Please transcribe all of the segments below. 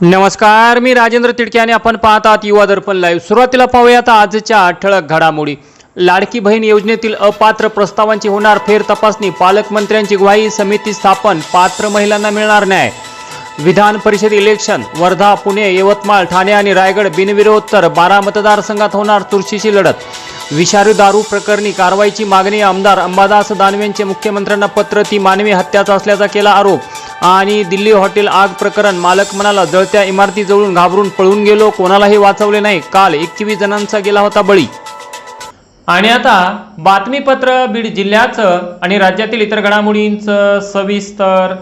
नमस्कार, मी राजेंद्र तिडके आणि आपण पाहत आहात युवा दर्पण लाईव्ह। सुरुवातीला पाहूयात आजच्या ठळक घडामोडी। लाडकी बहीण योजनेतील अपात्र प्रस्तावांची होणार फेर तपासणी, पालकमंत्र्यांची ग्वाही, समिती स्थापन, पात्र महिलांना मिळणार न्याय। विधान परिषद इलेक्शन, वर्धा, पुणे, यवतमाळ, ठाणे आणि रायगड बिनविरोध तर 12 मतदारसंघात होणार चुरशीची लढत। विषारी दारू प्रकरणी कारवाईची मागणी, आमदार अंबादास दानवेंचे मुख्यमंत्र्यांना पत्र, ती मानवी हत्याचा असल्याचा केला आरोप। आणि दिल्ली हॉटेल आग प्रकरण, मालक म्हणाला जळत्या इमारती जळून घाबरून पळून गेलो, कोणालाही वाचवले नाही, काल 21 जणांचा गेला होता बळी। आणि आता बातमीपत्र बीड जिल्ह्याचं आणि राज्यातील इतर घडामोडींचं सविस्तर।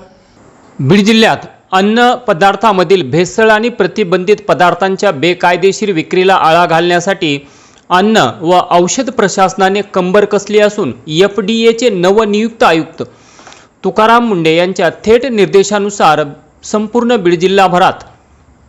बीड जिल्ह्यात अन्न पदार्थामधील भेसळ आणि प्रतिबंधित पदार्थांच्या बेकायदेशीर विक्रीला आळा घालण्यासाठी अन्न व औषध प्रशासनाने कंबर कसली असून FDAचे नवनियुक्त आयुक्त तुकाराम मुंडे यांच्या थेट निर्देशानुसार संपूर्ण बीड जिल्हाभरात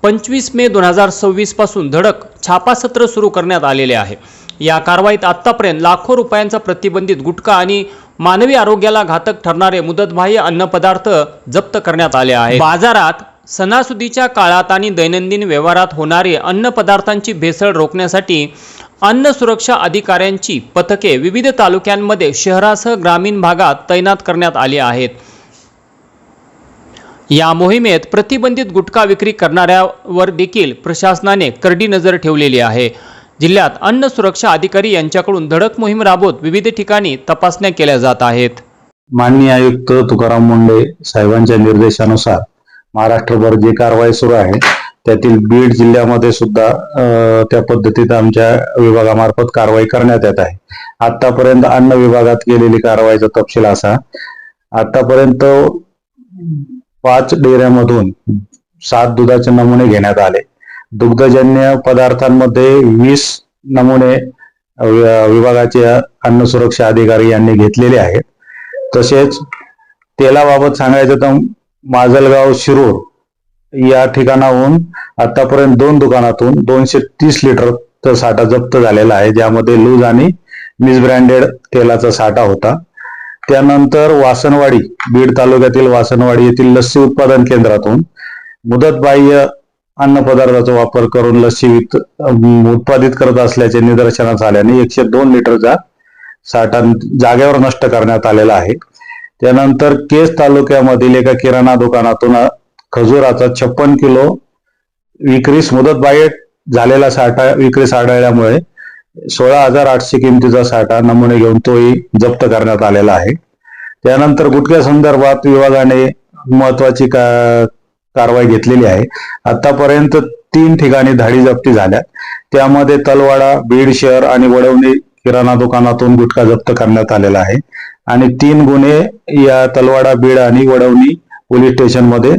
25 मे 2026 पासून धडक छापासत्र सुरू करण्यात आलेले आहे। या कारवाईत आतापर्यंत लाखो रुपयांचा प्रतिबंधित गुटखा आणि मानवी आरोग्याला घातक ठरणारे मुदतबाह्य अन्नपदार्थ जप्त करण्यात आले आहे। बाजारात सणासुदीच्या काळात आणि दैनंदिन व्यवहारात होणारी अन्नपदार्थांची भेसळ रोखण्यासाठी अन्न सुरक्षा अधिकाऱ्यांची पथके विविध तालुक्यांमध्ये शहरासह ग्रामीण भागात तैनात करण्यात आली आहेत। या मोहिमेत प्रतिबंधित गुटखा विक्री करणाऱ्यावर देखील प्रशासनाने करडी नजर ठेवलेली आहे। जिल्ह्यात अन्न सुरक्षा अधिकारी यांच्याकडून धडक मोहीम राबवत विविध ठिकाणी तपासण्या केल्या जात आहेत। माननीय आयुक्त तुकाराम मुंडे साहेबांच्या निर्देशानुसार महाराष्ट्रभर जी कारवाई सुरू आहे त्यातील बीड जिल्ह्यामध्ये सुद्धा त्या पद्धतीत आमच्या विभागामार्फत कारवाई करण्यात येत आहे। आतापर्यंत अन्न विभागात केलेली कारवाईचा तपशील असा, आतापर्यंत 5 डेऱ्यामधून 7 दुधाचे नमुने घेण्यात आले। दुग्धजन्य पदार्थांमध्ये 20 नमुने विभागाचे अन्न सुरक्षा अधिकारी यांनी घेतलेले आहेत। तसेच तेलाबाबत सांगायचं तर माजलगाव शिरूर या ठिकाणाहून आतापर्यंत 2 दुकानातून 230 लिटर साठा जप्त झालेला आहे, ज्यामध्ये लूज आणि मिसब्रँडेड तेलाचा साठा होता। त्यानंतर वासनवाडी, बीड तालुक्यातील वासनवाडी येथील लस्सी उत्पादन केंद्रातून मुदतबाह्य अन्न पदार्थाचा वापर करून लस्सी उत्पादित करत असल्याचे निदर्शनास आल्याने 102 लिटरचा साठा जागेवर नष्ट करण्यात आलेला आहे। त्यानंतर केज तालुक्यामधील एका किराणा दुकानातून खजुराचा 56 किलो विक्रीस मुदतबाह्य झालेला साठा विक्रीस आढळल्यामुळे 16,800 किमतीचा साठा नमुने घेऊन तोही जप्त करण्यात आलेला आहे। त्यानंतर गुटख्या संदर्भात विभागाने महत्वाची कारवाई घेतलेली आहे। आतापर्यंत 3 ठिकाणी धाडी जप्ती झाल्या, त्यामध्ये तलवाडा, बीड शहर आणि वडवणी किराणा दुकानातून गुटखा जप्त करण्यात आलेला आहे आणि 3 गुन्हे या तलवाडा, बीड आणि वडवणी पोलीस स्टेशन मध्ये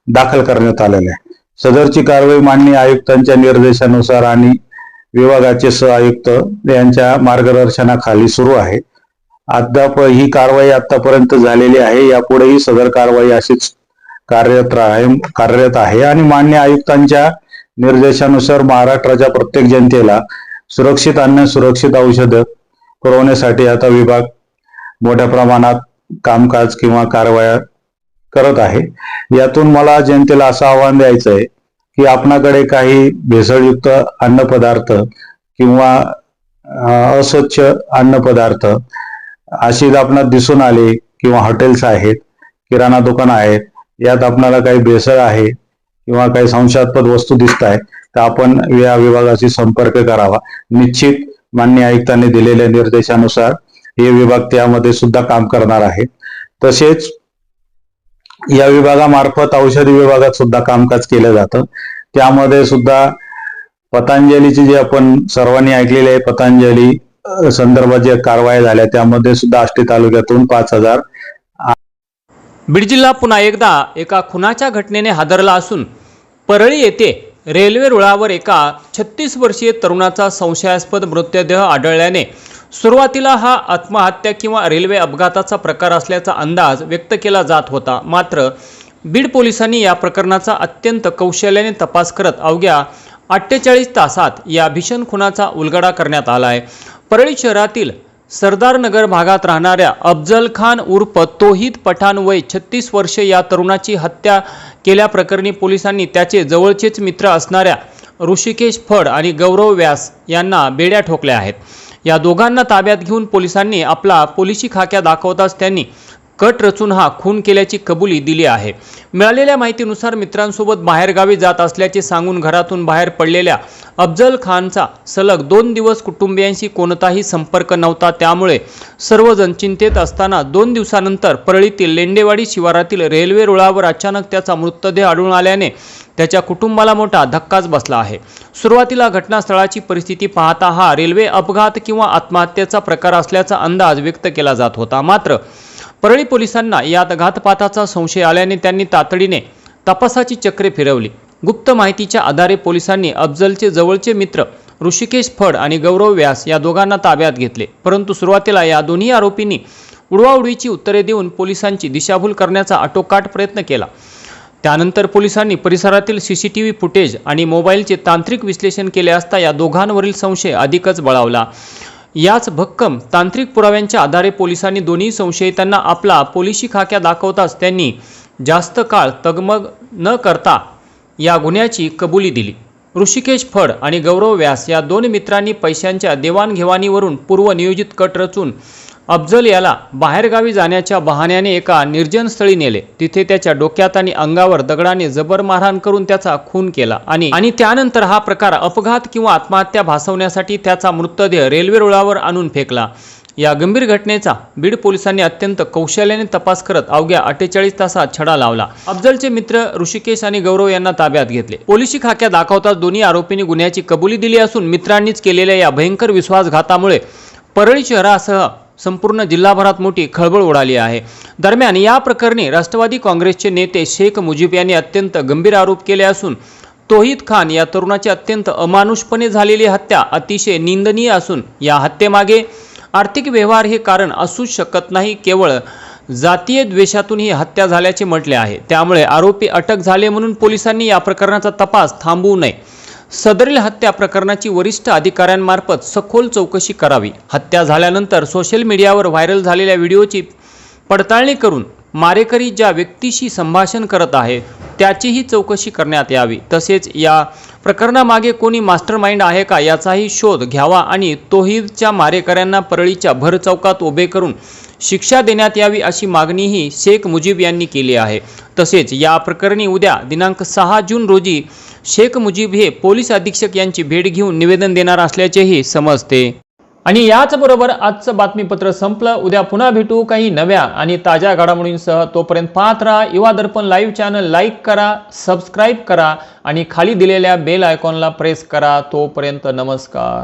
दाखल करण्यात आलेले आहे। सदरची कारवाई माननीय आयुक्तांच्या निर्देशानुसार आणि विभागाचे सहआयुक्त यांच्या मार्गदर्शनाखाली सुरू आहे। ही कारवाई आतापर्यंत झालेली आहे, यापुढेही सदर कारवाई अशीच कार्यरत आहे आणि माननीय आयुक्तांच्या निर्देशानुसार महाराष्ट्राच्या प्रत्येक जनतेला सुरक्षित अन्न, सुरक्षित औषध पुरवण्यासाठी आता विभाग मोठ्या प्रमाणात कामकाज किंवा कारवाया करत आहे। यातून मला जनतेला असं आव्हान द्यायचं आहे की आपणाकडे काही भेसळयुक्त अन्न पदार्थ किंवा अस्वच्छ अन्न पदार्थ अशी आपणास दिसून आले किंवा हॉटेल्स आहेत, किराणा दुकान आहेत, यात आपल्याला काही भेसळ आहे किंवा काही संशयास्पद वस्तू दिसत आहे तर आपण या विभागाशी संपर्क करावा। निश्चित माननीय आयुक्तांनी दिलेल्या निर्देशानुसार हे विभाग त्यामध्ये सुद्धा काम करणार आहे। तसेच या विभागामार्फत औषधी विभागात सुद्धा कामकाज केलं जातं, त्यामध्ये सुद्धा पतंजलीची जी आपण सर्वांनी ऐकलेली आहे, पतंजली संदर्भात जे कारवाई झाल्या त्यामध्ये सुद्धा आष्टी तालुक्यातून 5,000। बीड जिल्हा पुन्हा एकदा एका खुनाच्या घटनेने हादरला असून परळी येथे रेल्वे रुळावर एका 36 वर्षीय तरुणाचा संशयास्पद मृतदेह आढळल्याने सुरुवातीला हा आत्महत्या किंवा रेल्वे अपघाताचा प्रकार असल्याचा अंदाज व्यक्त केला जात होता। मात्र बीड पोलिसांनी या प्रकरणाचा अत्यंत कौशल्याने तपास करत अवघ्या 48 तासात या भीषण खुनाचा उलगडा करण्यात आला आहे। परळी शहरातील सरदारनगर भागात राहणाऱ्या अफजल खान उर्फ तोहीद पठाण वय 36 वर्षे या तरुणाची हत्या केल्याप्रकरणी पोलिसांनी त्याचे जवळचेच मित्र असणाऱ्या ऋषिकेश फड आणि गौरव व्यास यांना बेड्या ठोकल्या आहेत. या दोघांना ताब्यात घेऊन पोलिसांनी आपला पोलिसी खाक्या दाखवताच त्यांनी कट रचून हा खून केल्याची कबुली दिली आहे. मिळालेल्या माहितीनुसार मित्रांसोबत बाहेरगावी जात असल्याचे सांगून घरातून बाहेर पडलेल्या अफजल खानचा सलग 2 दिवस कुटुंबियांशी कोणताही संपर्क नव्हता. त्यामुळे सर्वजण चिंतेत असताना 2 दिवसानंतर परळीतील लेंडेवाडी शिवारातील रेल्वे रुळावर अचानक त्याचा मृतदेह आढळून आल्याने त्याच्या कुटुंबाला मोठा धक्काच बसला आहे. सुरुवातीला घटनास्थळाची परिस्थिती पाहता हा रेल्वे अपघात किंवा आत्महत्येचा प्रकार असल्याचा अंदाज व्यक्त केला जात होता. मात्र परळी पोलिसांना यात घातपाताचा संशय आल्याने त्यांनी तातडीने तपासाची चक्रे फिरवली. गुप्त माहितीच्या आधारे पोलिसांनी अफजलचे जवळचे मित्र ऋषिकेश फड आणि गौरव व्यास या दोघांना ताब्यात घेतले. परंतु सुरुवातीला या दोन्ही आरोपींनी उडवाउडवीची उत्तरे देऊन पोलिसांची दिशाभूल करण्याचा आटोकाट प्रयत्न केला. त्यानंतर पोलिसांनी परिसरातील CCTV फुटेज आणि मोबाईलचे तांत्रिक विश्लेषण केले असता या दोघांवरील संशय अधिकच बळावला. याच भक्कम तांत्रिक पुराव्यांच्या आधारे पोलिसांनी दोन्ही संशयितांना आपला पोलिसी खाक्या दाखवताच त्यांनी जास्त काळ तगमग न करता या गुन्ह्याची कबुली दिली. ऋषिकेश फड आणि गौरव व्यास या 2 मित्रांनी पैशांच्या देवाणघेवाणीवरून पूर्वनियोजित कट रचून अफजल याला बाहेरगावी जाण्याच्या बहाण्याने एका निर्जन स्थळी नेले. तिथे त्याच्या डोक्यात आणि अंगावर दगडाने जबर मारहाण करून त्याचा खून केला आणि त्यानंतर हा प्रकार अपघात किंवा आत्महत्या भासवण्यासाठी त्याचा मृतदेह रेल्वे रुळावर आणून फेकला. या गंभीर घटनेचा बीड पोलिसांनी अत्यंत कौशल्याने तपास करत अवघ्या 48 तासात छडा लावला. अफजलचे मित्र ऋषिकेश आणि गौरव यांना ताब्यात घेतले. पोलिसी खाक्या दाखवताच दोन्ही आरोपींनी गुन्ह्याची कबुली दिली असून मित्रांनीच केलेल्या या भयंकर विश्वासघातामुळे परळी शहरासह संपूर्ण जिल्हाभरात मोठी खळबळ उडाली आहे. दरम्यान या प्रकरणी राष्ट्रवादी काँग्रेसचे नेते शेख मुजीब यांनी अत्यंत गंभीर आरोप केले असून तौहीद खान या तरुणाची अत्यंत अमानुषपणे झालेली हत्या अतिशय निंदनीय असून या हत्येमागे आर्थिक व्यवहार हे कारण असूच शकत नाही. केवळ जातीय द्वेषातून ही हत्या झाल्याचे म्हटले आहे. त्यामुळे आरोपी अटक झाले म्हणून पोलिसांनी या प्रकरणाचा तपास थांबवू नये. सदरील हत्या प्रकरणाची वरिष्ठ अधिकाऱ्यांमार्फत सखोल चौकशी करावी. हत्या झाल्यानंतर सोशल मीडियावर व्हायरल झालेल्या व्हिडिओची पडताळणी करून मारेकरी ज्या व्यक्तीशी संभाषण करत आहे त्याचीही चौकशी करण्यात यावी. तसेच या प्रकरणामागे कोणी मास्टरमाइंड आहे का याचाही शोध घ्यावा आणि तौहीदच्या मारेकऱ्यांना परळीच्या भर चौकात उभे करून शिक्षा देण्यात यावी अशी मागणीही शेख मुजीब यांनी केली आहे. तसेच या प्रकरणी उद्या दिनांक 6 जून रोजी शेख मुजीब हे पोलीस अधीक्षक यांची भेट घेऊन निवेदन देणार असल्याचेही समजते. आणि याचबरोबर आजचं बातमीपत्र संपलं. उद्या पुन्हा भेटू काही नव्या आणि ताज्या घडामोडींसह. तोपर्यंत पाहत राहा युवा दर्पण लाईव्ह चॅनल. लाईक करा, सबस्क्राईब करा आणि खाली दिलेल्या बेल आयकॉनला प्रेस करा. तोपर्यंत नमस्कार.